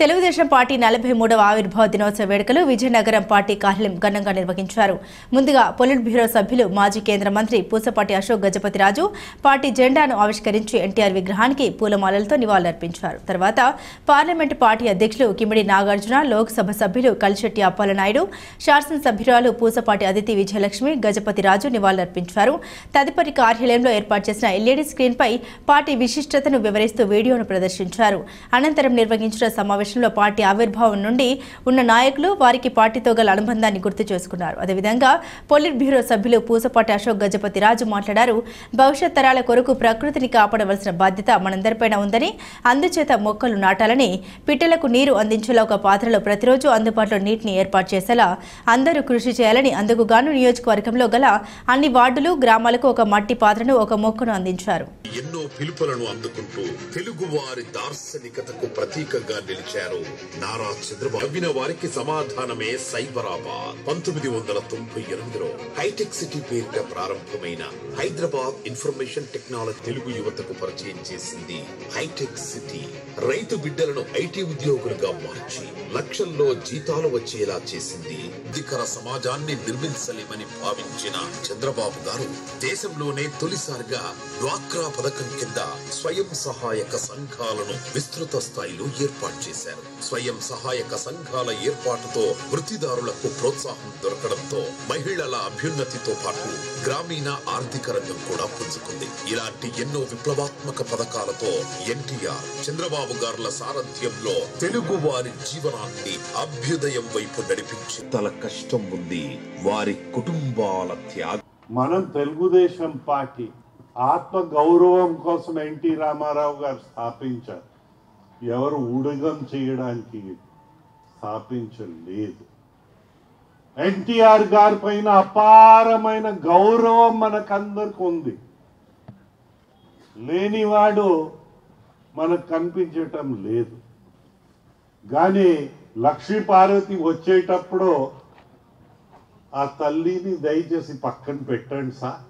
Telugu Desam party 43వ ఆవిర్భావ దినోత్సవ వేడుకలు విజయనగరం పార్టీ కార్యాలయం ఘనంగా నిర్వహించారు. ముందుగా పొలిట్ బ్యూరో సభ్యులు మాజీ కేంద్ర మంత్రి పూసపాటి అశోక్ గజపతిరాజు పార్టీ జెండాను ఆవిష్కరించి ఎన్టీఆర్ విగ్రహానికి పూలమాలలతో నివాళులర్పించారు. తర్వాత పార్లమెంటు పార్టీ అధ్యక్షులు కిమిడి నాగార్జున, లోక్సభ సభ్యులు కలిశెట్టి అప్పాలనాయుడు, శాసనసభ్యురాలు పూసపాటి అదితి విజయలక్ష్మి, గజపతిరాజు నివాళులర్పించారు. తదుపరి కార్యాలయంలో ఏర్పాటు చేసిన ఎల్ఈడీ స్క్రీన్పై పార్టీ విశిష్టతను వివరిస్తూ వీడియోను ప్రదర్శించారు. అనంతరం నిర్వహించిన సమావేశంలో పార్టీ ఆవిర్భావం నుండి ఉన్న నాయకులు వారికి పార్టీతో గల అనుబంధాన్ని గుర్తు చేసుకున్నారు. అదేవిధంగా పొలిట్ బ్యూరో సభ్యులు పూసపాటి అశోక్ గజపతిరాజు మాట్లాడారు. భవిష్యత్ తరాల కొరకు ప్రకృతిని కాపాడవలసిన బాధ్యత మనందరిపైన ఉందని, అందుచేత మొక్కలు నాటాలని, పిట్టలకు నీరు అందించేలా ఒక పాత్రలో ప్రతిరోజు అందుబాటులో నీటిని ఏర్పాటు చేసేలా అందరూ కృషి చేయాలని, అందుకు గాను నియోజకవర్గంలో గల అన్ని వార్డులు, గ్రామాలకు ఒక మట్టి పాత్రను, ఒక మొక్కను అందించారు. ఎన్నో పిలుపులను అందుకుంటూ తెలుగు వారి దార్శనికతకు ప్రతీకగా నిలిచారు నారా చంద్రబాబు. నవ్విన వారికి సమాధానమే సైబరాబాద్. 1998లో హైటెక్ సిటీ పేరిట ప్రారంభమైన హైదరాబాద్ ఇన్ఫర్మేషన్ టెక్నాలజీ తెలుగు యువతకు పరిచయం చేసింది హైటెక్ సిటీ. రైతు బిడ్డలను ఐటీ ఉద్యోగులుగా మార్చి లక్షల్లో జీతాలు వచ్చేలా చేసింది. అధికార సమాజాన్ని నిర్మించలేమని భావించిన చంద్రబాబు గారు దేశంలోనే తొలిసారిగా డ్వాక్రా పథకం కింద స్వయం సహాయక సంఘాలను విస్తృత స్థాయిలో ఏర్పాటు చేశారు. స్వయం సహాయక సంఘాల ఏర్పాటుతో వృత్తిదారులకు ప్రోత్సాహం దొరకడంతో మహిళల అభ్యున్నతితో పాటు గ్రామీణ ఆర్థిక రంగం కూడా పుంజుకుంది. ఇలాంటి ఎన్నో విప్లవాత్మక పథకాలతో ఎన్టీఆర్, చంద్రబాబు గారుల సారథ్యంలో తెలుగు వారి జీవనాన్ని అభ్యుదయం వైపు నడిపించి తల కష్టం ఉంది వారి కుటుంబాల త్యాగం. మనం తెలుగుదేశం పార్టీ ఆత్మ గౌరవం కోసం ఎన్టీ రామారావు గారు స్థాపించారు. ఎవరు ఊడగం చేయడానికి స్థాపించలేదు. ఎన్టీఆర్ గారి పైన అపారమైన గౌరవం మనకందరికి ఉంది. లేనివాడు మనకు కనిపించటం లేదు. కానీ లక్ష్మీ పార్వతి వచ్చేటప్పుడు ఆ తల్లిని దయచేసి పక్కన పెట్టండి సార్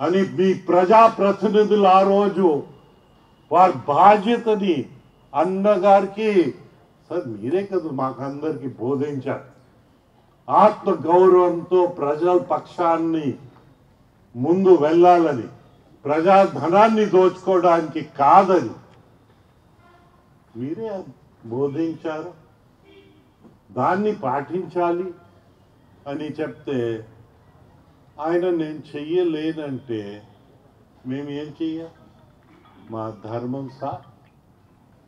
అని మీ ప్రజాప్రతినిధులు ఆ రోజు వారి బాధ్యతని అన్నగారికి సార్ మీరే కదా మాకందరికి బోధించారు. ఆత్మ గౌరవంతో ప్రజల పక్షాన్ని ముందు వెళ్ళాలని, ప్రజాధనాన్ని దోచుకోవడానికి కాదని మీరే బోధించారు. దాన్ని పాటించాలి అని చెప్తే ఆయన నేను చెయ్యలేనంటే మేము ఏం చెయ్యాలి? మా ధర్మం సార్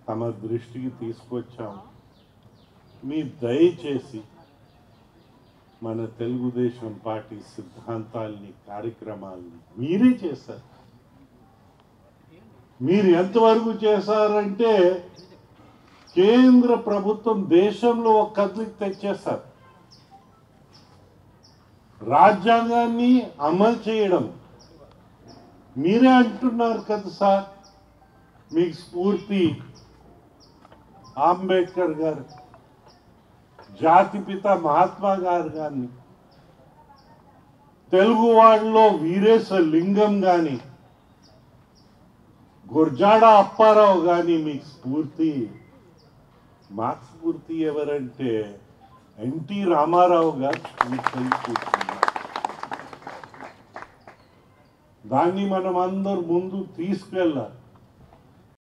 తమ దృష్టికి తీసుకొచ్చాం. మీ దయచేసి మన తెలుగుదేశం పార్టీ సిద్ధాంతాల్ని, కార్యక్రమాల్ని మీరే చేశారు. మీరు ఎంతవరకు చేశారంటే కేంద్ర ప్రభుత్వం దేశంలో ఒక కదలిక తెచ్చేశారు. రాజ్యాంగాన్ని అమలు చేయడం మీరే అంటున్నారు కదా సార్. మీకు స్ఫూర్తి అంబేద్కర్ గారు, జాతిపిత మహాత్మా గారిని, తెలుగు వాళ్ళలో వీరేశ లింగం గాని, గుర్జాడ అప్పారావు గాని మీకు స్ఫూర్తి. మాకు స్ఫూర్తి ఎవరంటే ఎన్టీ రామారావు గారు స్ఫూర్తి. దాన్ని మనం అందరు ముందు తీసుకెళ్ళాలి.